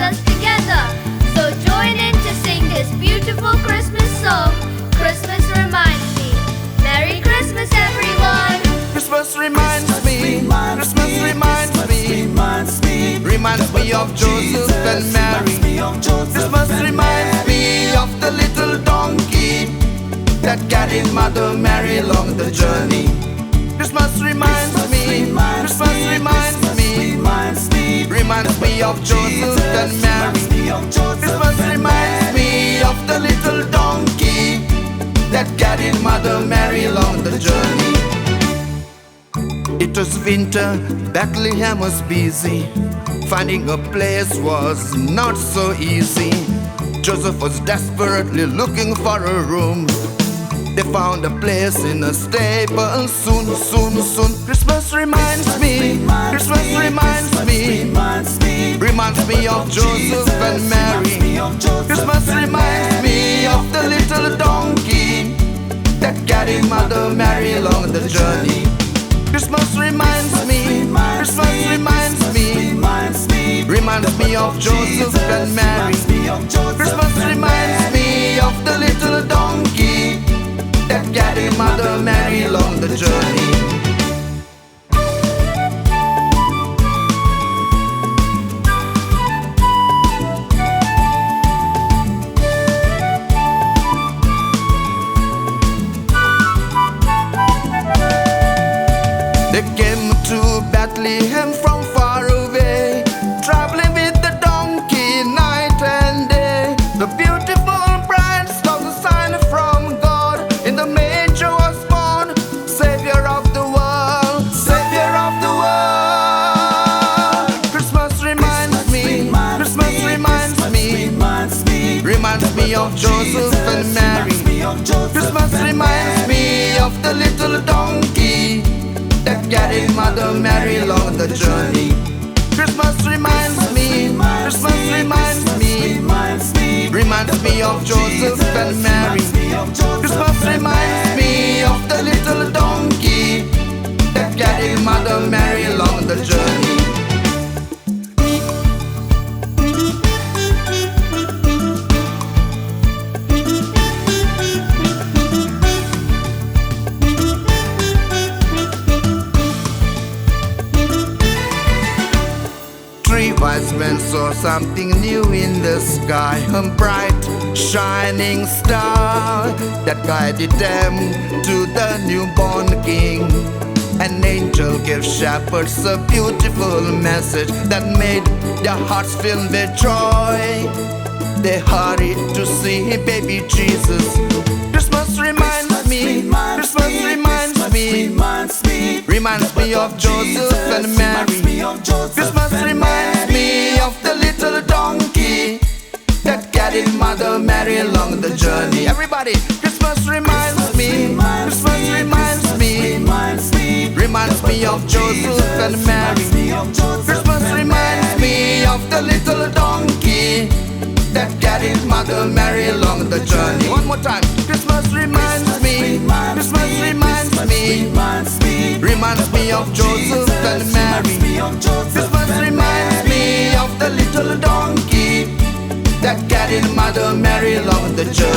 us together. So join in to sing this beautiful Christmas song. Christmas reminds me. Merry Christmas, everyone. Christmas reminds me. Christmas reminds me. Reminds me of Joseph and Mary. Christmas reminds me of the little donkey that carried Mother Mary along the journey. Christmas reminds me. Christmas reminds me. Reminds me of Joseph and Mary. Christmas reminds me of the little donkey that carried Mother Mary along the journey. It was winter, Bethlehem was busy. Finding a place was not so easy. Joseph was desperately looking for a room. They found a place in a stable. Soon, soon, soon. Christmas reminds me. Christmas reminds me. Reminds me of Joseph and Mary. Christmas reminds me of the little donkey that carried Mother Mary along the journey. Christmas reminds me. Christmas reminds me. Reminds me of Joseph and Mary. Christmas reminds me of the little donkey that carried Mother Mary along the journey. They came to Bethlehem from far away, traveling with the donkey night and day. The beautiful bride saw the sign from God. In the manger was born, Savior of the world, Savior of the world. Christmas reminds me. Christmas reminds me. Reminds me of Joseph and Mary. Christmas reminds me of the little donkey that carried Mother Mary along the journey. Christmas reminds me. Christmas reminds me. Reminds me of Joseph and Mary. Christmas reminds me of the little donkey that carried Mother Mary along the journey. Wise men saw something new in the sky, a bright shining star that guided them to the newborn king. An angel gave shepherds a beautiful message that made their hearts fill with joy. They hurried to see baby Jesus. Christmas reminds me. Christmas reminds me. Reminds me of Joseph and Mary. Christmas reminds me of the little donkey that carried Mother Mary along the journey. Everybody, Christmas reminds me. Christmas reminds me. Reminds me of Joseph and Mary. Christmas reminds me of the little donkey that carried Mother Mary along the journey. One more time. Christmas reminds me. Christmas reminds me. Reminds me of Joseph and Mary. Christmas reminds me of the little donkey that carried Mother Mary along the journey.